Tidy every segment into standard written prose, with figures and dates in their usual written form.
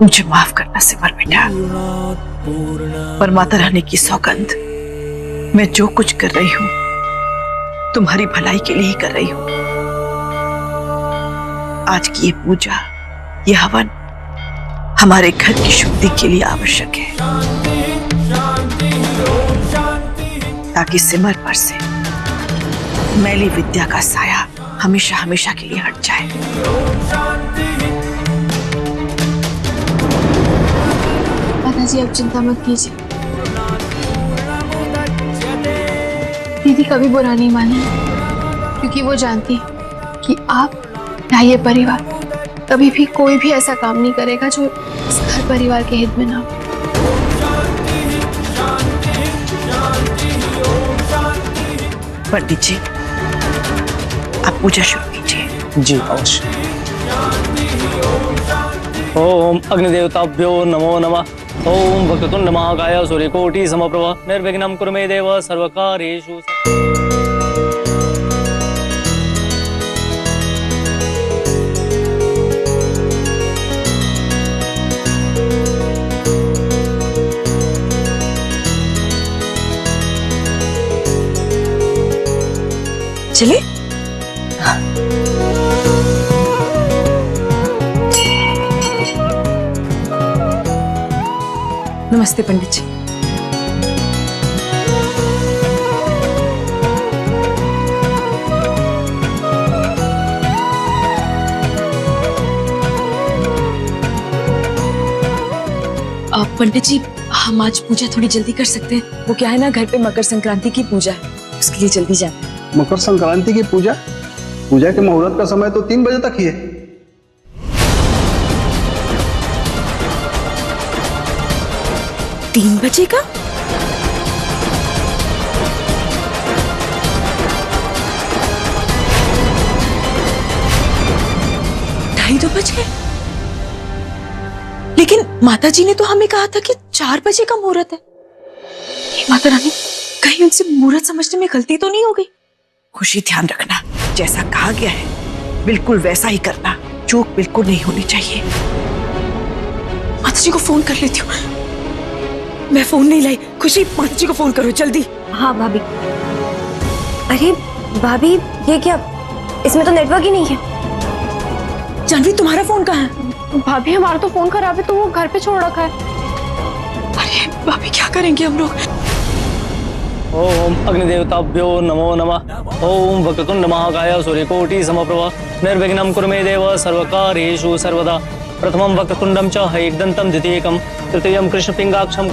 मुझे माफ करना सिमर बेटा, पर माता रानी की सौगंध, मैं जो कुछ कर रही हूँ तुम्हारी भलाई के लिए ही कर रही हूँ। आज की ये पूजा, ये हवन हमारे घर की शुद्धि के लिए आवश्यक है, ताकि सिमर पर से मैली विद्या का साया हमेशा हमेशा के लिए हट जाए। जी आप चिंता मत कीजिए, दीदी कभी बुरा नहीं मानी, क्योंकि वो जानती कि आप या ये परिवार कभी भी कोई भी ऐसा काम नहीं करेगा जो इस घर परिवार के हित में ना हो। पंडित जी, आप पूजा शुरू कीजिए। जी अवश्य। ओम अग्निदेवताभ्यो नमो नमः। ओम वक्रतुंड महाकाय सूर्यकोटि समप्रभ निर्विघ्नं कुरु मे देव सर्वकार्येषु। चलिए। नमस्ते पंडित जी। पंडित जी, हम आज पूजा थोड़ी जल्दी कर सकते हैं? वो क्या है ना, घर पे मकर संक्रांति की पूजा है, उसके लिए जल्दी जाना। मकर संक्रांति की पूजा? पूजा के मुहूर्त का समय तो 3 बजे तक ही है। 3 बजे का? ढाई 2 बज गए। लेकिन माता जी ने तो हमें कहा था कि 4 बजे का मुहूर्त है। माता रानी, कहीं उनसे मुहूर्त समझने में गलती तो नहीं हो गई? खुशी, ध्यान रखना, जैसा कहा गया है बिल्कुल वैसा ही करना, चूक बिल्कुल नहीं होनी चाहिए। माता जी को फोन कर लेती हूँ। मैं फोन नहीं लाई। खुशी, माता जी को फोन करो जल्दी। हाँ भाभी। अरे भाभी, ये क्या, इसमें तो नेटवर्क ही नहीं है। जानवी, तुम्हारा फोन कहाँ है? भाभी हमारा तो फोन खराब है, तो वो घर पे छोड़ रखा है। अरे भाभी, क्या करेंगे हम लोग? ओम अग्निदेवताभ्यो नमो नमः। ओम वक्रतुंड महाकाय सूर्यकोटि समप्रभ निर्विघ्नं कुरु मे देव सर्वकार्येषु सर्वदा। प्रथमं वक्रतुंडं च एकदन्तं द्वितीयकं तृतीयं कृष्णपिंगाक्षं।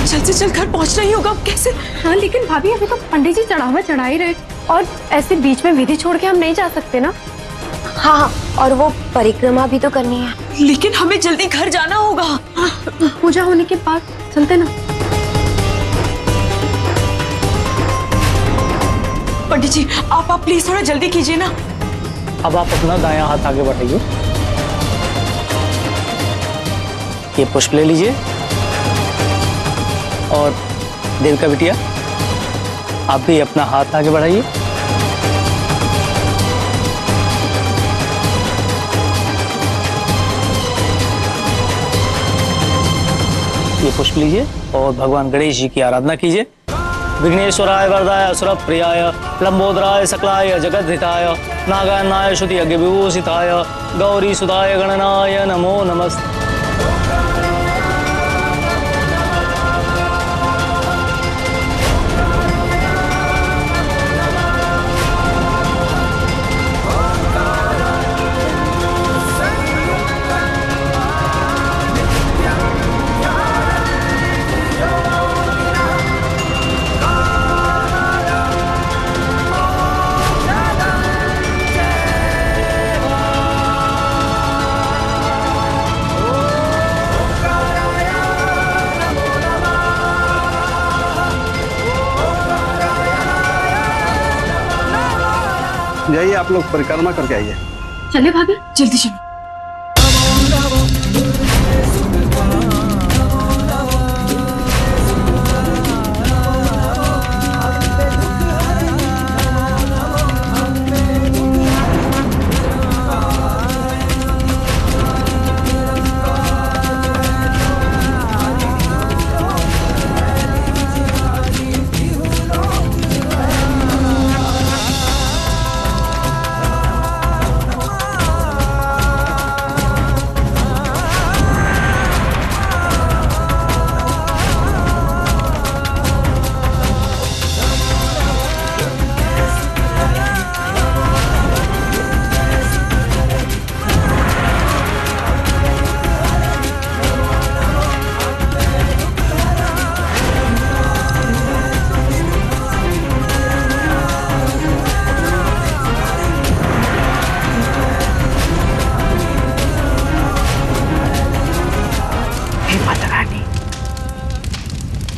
जल्द से जल्द घर पहुंचना ही होगा। अब कैसे? हाँ लेकिन भाभी, अभी तो पंडित जी चढ़ावा चढ़ा ही रहे, और ऐसे बीच में विधि छोड़ के हम नहीं जा सकते ना। हाँ, और वो परिक्रमा भी तो करनी है। लेकिन हमें जल्दी घर जाना होगा। पूजा होने के बाद चलते ना। पंडित जी, आप प्लीज थोड़ा जल्दी कीजिए ना। अब आप अपना दायां हाथ आगे बढ़ाइए, ये पुष्प ले लीजिए, और देविका बिटिया आप भी अपना हाथ आगे बढ़ाइए। ये पुष्प लीजिए और भगवान गणेश जी की आराधना कीजिए। विघ्नेश्वराय वरदाय सुर प्रियाय लंबोदराय सकलाय जगद्धिताय नागायनाय श्रुति यज्ञ विभूषिताय गौरी सुदाय गणनाय नमो नमस्ते। जाइए, आप लोग परिक्रमा करके आइए। चले भाभी, जल्दी चलो।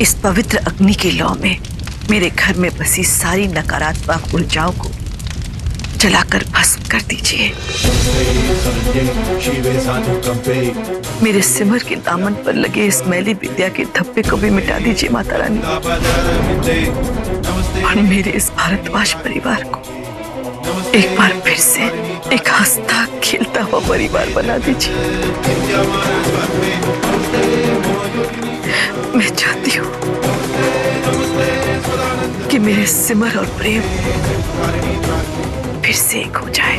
इस पवित्र अग्नि के लौ में मेरे घर में बसी सारी नकारात्मक ऊर्जाओं को जलाकर भस्म कर दीजिए। मेरे सिमर के दामन पर लगे इस मैली विद्या के धब्बे को भी मिटा दीजिए माता रानी, और मेरे इस भारतवास परिवार को एक बार फिर से एक हंसता खेलता हुआ परिवार बना दीजिए। मैं चाहती हूँ कि मेरे सिमर और प्रेम फिर से एक हो जाए।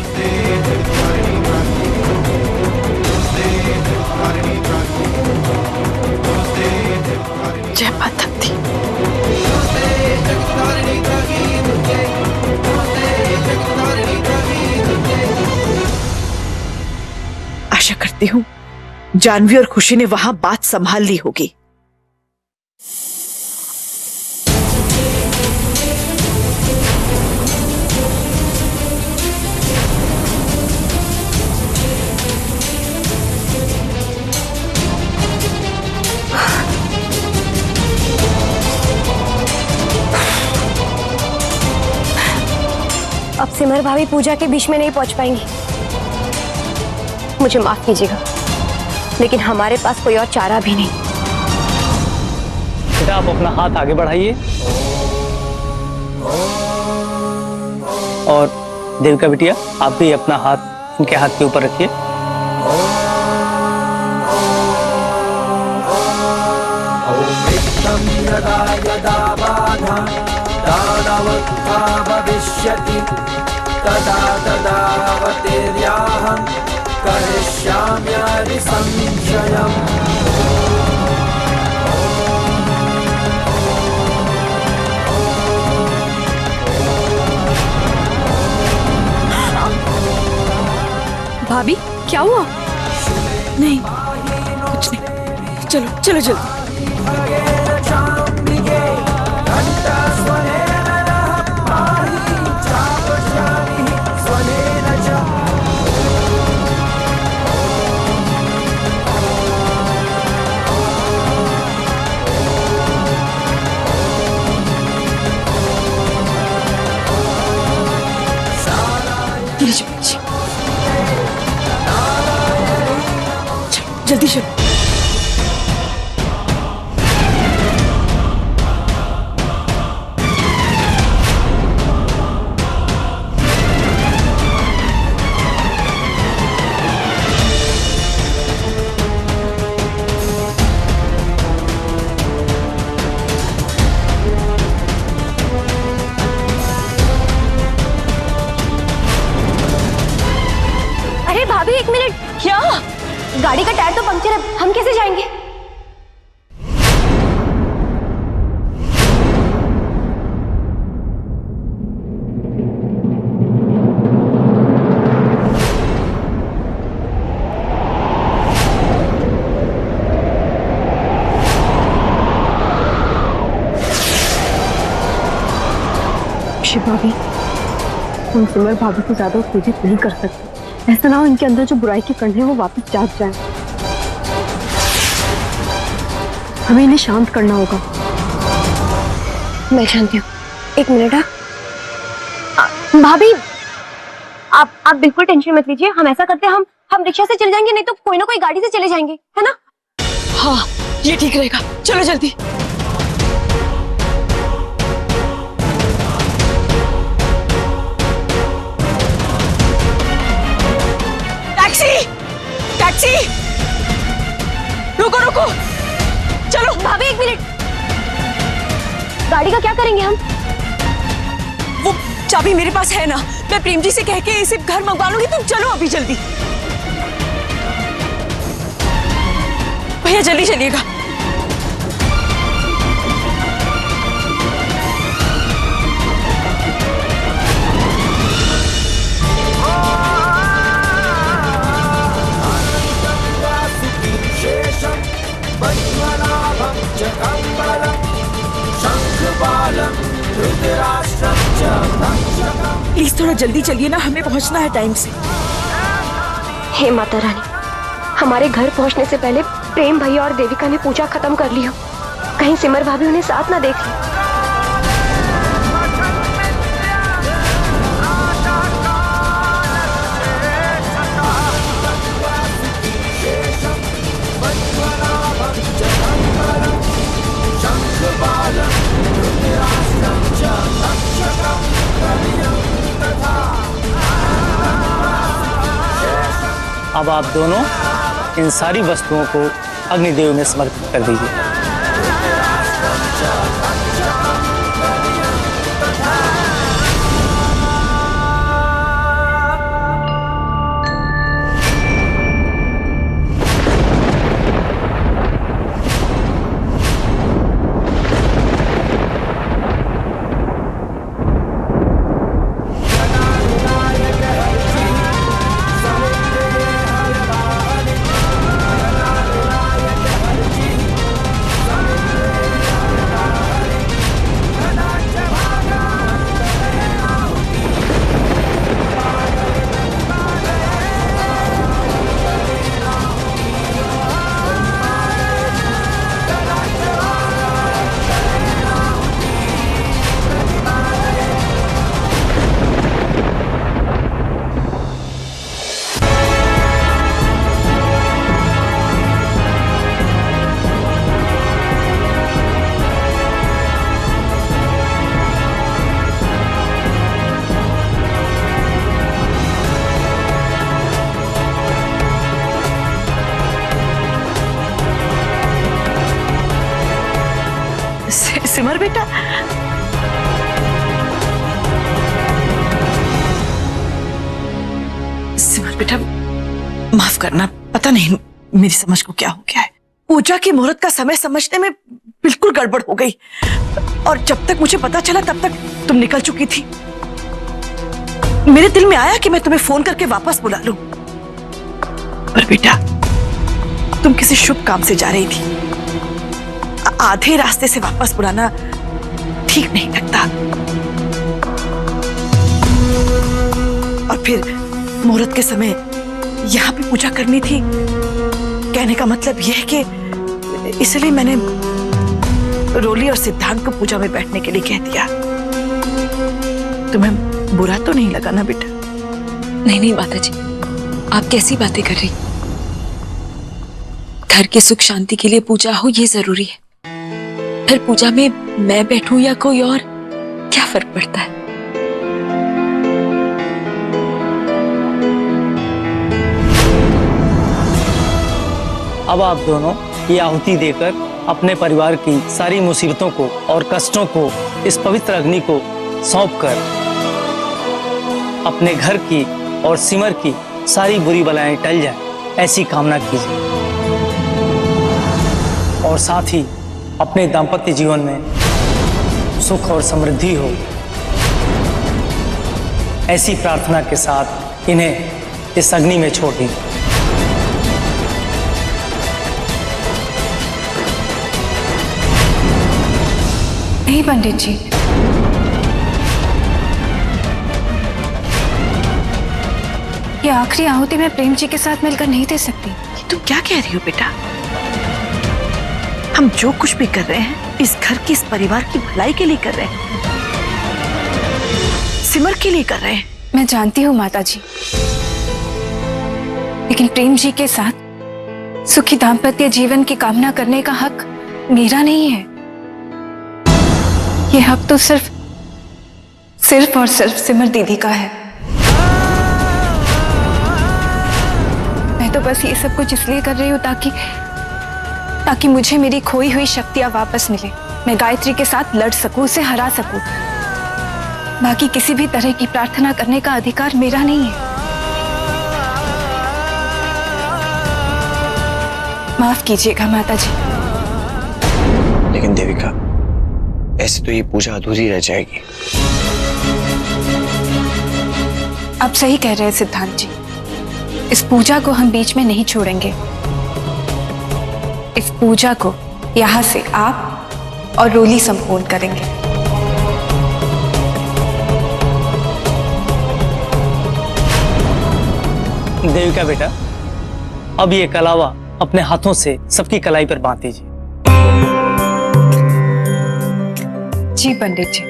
जय माता दी। आशा करती हूँ जानवी और खुशी ने वहां बात संभाल ली होगी। अब सिमर भाभी पूजा के बीच में नहीं पहुंच पाएंगी। मुझे माफ कीजिएगा, लेकिन हमारे पास कोई और चारा भी नहीं। बेटा आप अपना हाथ आगे बढ़ाइए और देविका बिटिया आप भी अपना हाथ उनके हाथ के ऊपर रखिए। तदा तदावतेर्याहं करिष्याम्यरि संशयम्। भाभी क्या हुआ? नहीं कुछ नहीं, चलो चलो जल्दी। जल्दी चलो। अरे भाभी एक मिनट। क्या? गाड़ी का टायर तो पंक्चर है, हम कैसे जाएंगे? शिव भाभी, हम सिमर भाभी को ज्यादा उत्तेजित नहीं कर सकते। ऐसा ना हो इनके अंदर जो बुराई के कण हैं वो वापस जाग जाए। हमें इन्हें शांत करना होगा। मैं जानती हूँ, एक मिनट। भाभी आप बिल्कुल टेंशन मत लीजिए। हम ऐसा करते हैं, हम रिक्शा से चले जाएंगे, नहीं तो कोई ना कोई गाड़ी से चले जाएंगे, है ना? हाँ ये ठीक रहेगा, चलो जल्दी। टैक्सी! रुको रुको, चलो। भाभी एक मिनट, गाड़ी का क्या करेंगे हम? वो चाबी मेरे पास है ना, मैं प्रेम जी से कह के इसे घर मंगवा लूंगी। तुम चलो अभी जल्दी। भैया जल्दी चलिएगा। प्लीज थोड़ा जल्दी चलिए ना, हमें पहुंचना है टाइम से। हे माता रानी, हमारे घर पहुंचने से पहले प्रेम भैया और देविका ने पूजा खत्म कर ली हो। कहीं सिमर भाभी उन्हें साथ ना देख ले। अब आप दोनों इन सारी वस्तुओं को अग्निदेव में समर्पित कर दीजिए। सिमर बेटा, सिमर बेटा माफ करना, पता नहीं मेरी समझ को क्या हो गया है। पूजा की मुहूर्त का समय समझने में बिल्कुल गड़बड़ हो गई और जब तक मुझे पता चला तब तक तुम निकल चुकी थी। मेरे दिल में आया कि मैं तुम्हें फोन करके वापस बुला लूं, पर बेटा तुम किसी शुभ काम से जा रही थी। आधे रास्ते से वापस बुलाना ठीक नहीं लगता। और फिर मुहूर्त के समय यहाँ पे पूजा करनी थी, कहने का मतलब यह है कि इसलिए मैंने रोली और सिद्धांत को पूजा में बैठने के लिए कह दिया। तुम्हें बुरा तो नहीं लगा ना बेटा? नहीं नहीं माता जी, आप कैसी बातें कर रही? घर के सुख शांति के लिए पूजा हो ये जरूरी है। फिर पूजा में मैं बैठूं या कोई और, क्या फर्क पड़ता है? अब आप दोनों ये आहुति देकर अपने परिवार की सारी मुसीबतों को और कष्टों को इस पवित्र अग्नि को सौंपकर अपने घर की और सिमर की सारी बुरी बलाएं टल जाएं, ऐसी कामना कीजिए। और साथ ही अपने दाम्पत्य जीवन में सुख और समृद्धि हो, ऐसी प्रार्थना के साथ इन्हें इस अग्नि में छोड़ दीजिए। नहीं पंडित जी, ये आखिरी आहुति मैं प्रेम जी के साथ मिलकर नहीं दे सकती। तुम क्या कह रही हो बेटा? हम जो कुछ भी कर रहे हैं इस घर की, इस परिवार की भलाई के लिए कर रहे हैं, सिमर के लिए कर रहे हैं। मैं जानती हूँ माता जी, लेकिन प्रेम जी के साथ सुखी दाम्पत्य जीवन की कामना करने का हक मेरा नहीं है। ये हक तो सिर्फ और सिर्फ सिमर दीदी का है। मैं तो बस ये सब कुछ इसलिए कर रही हूँ ताकि मुझे मेरी खोई हुई शक्तियां वापस मिले, मैं गायत्री के साथ लड़ सकूं, उसे हरा सकूं। बाकी किसी भी तरह की प्रार्थना करने का अधिकार मेरा नहीं है। माफ कीजिएगा माता जी। लेकिन देविका, ऐसे तो ये पूजा अधूरी रह जाएगी। आप सही कह रहे हैं सिद्धांत जी, इस पूजा को हम बीच में नहीं छोड़ेंगे। इस पूजा को यहाँ से आप और रोली संपूर्ण करेंगे। देविका बेटा, अब ये कलावा अपने हाथों से सबकी कलाई पर बांध दीजिए। जी पंडित जी।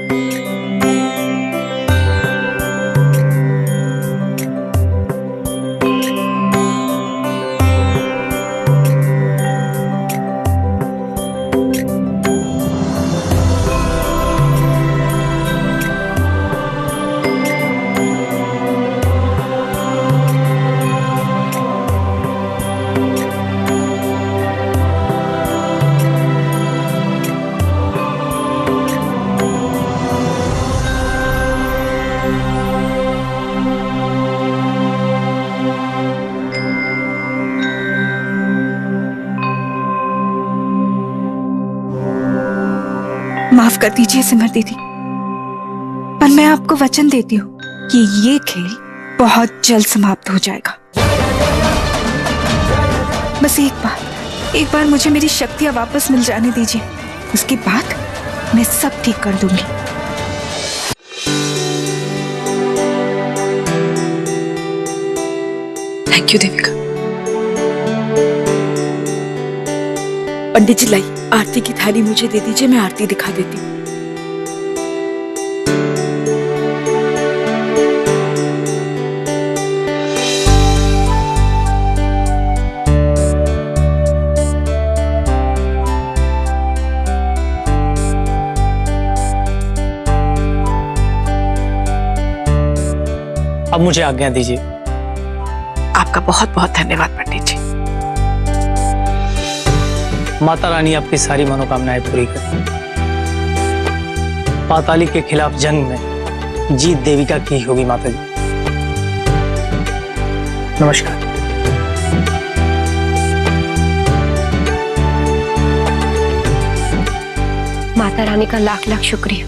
माफ कर दीजिए सिमर दीदी, पर मैं आपको वचन देती हूँ कि ये खेल बहुत जल्द समाप्त हो जाएगा। बस एक बार मुझे मेरी शक्तियां वापस मिल जाने दीजिए, उसके बाद मैं सब ठीक कर दूंगी। Thank you Devika. पंडित जी लाई आरती की थाली मुझे दे दीजिए, मैं आरती दिखा देती हूँ। अब मुझे आज्ञा दीजिए। आपका बहुत बहुत धन्यवाद पंडित जी। माता रानी आपकी सारी मनोकामनाएं पूरी करें। पाताली के खिलाफ जंग में जीत देविका की होगी माता जी। नमस्कार। माता रानी का लाख लाख शुक्रिया,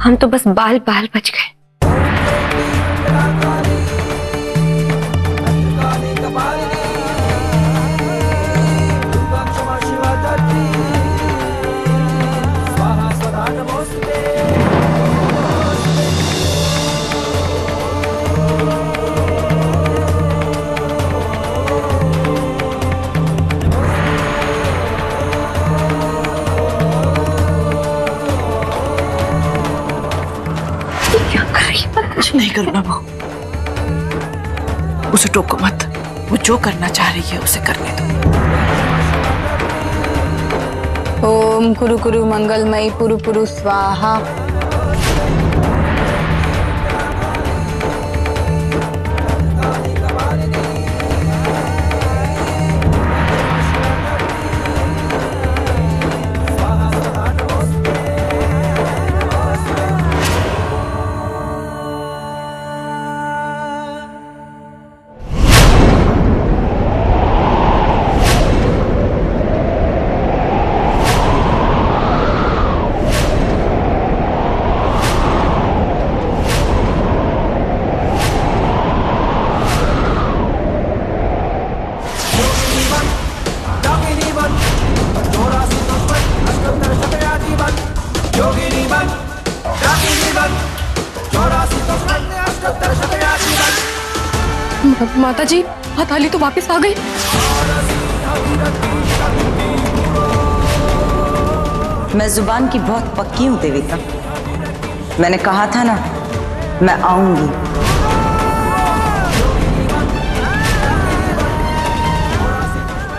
हम तो बस बाल बाल बच गए। कुछ नहीं करूँगा वो, उसे टोको मत। वो जो करना चाह रही है उसे करने दो। ओम कुरु कुरु मंगलमयी पुरु पुरु स्वाहा। माता जी, हथाली तो वापस आ गई। मैं जुबान की बहुत पक्की हूं देविका, मैंने कहा था ना मैं आऊंगी।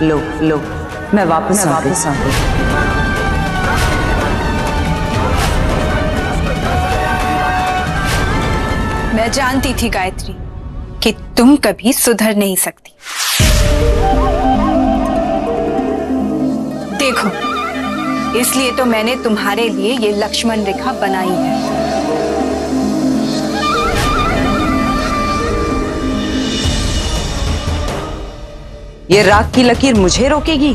लो लो, मैं वापस आ गई। मैं जानती थी गायत्री कि तुम कभी सुधर नहीं सकती। देखो, इसलिए तो मैंने तुम्हारे लिए ये लक्ष्मण रेखा बनाई है। ये राग की लकीर मुझे रोकेगी?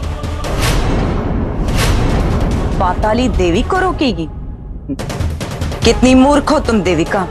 पाताली देवी को रोकेगी? कितनी मूर्ख हो तुम देविका।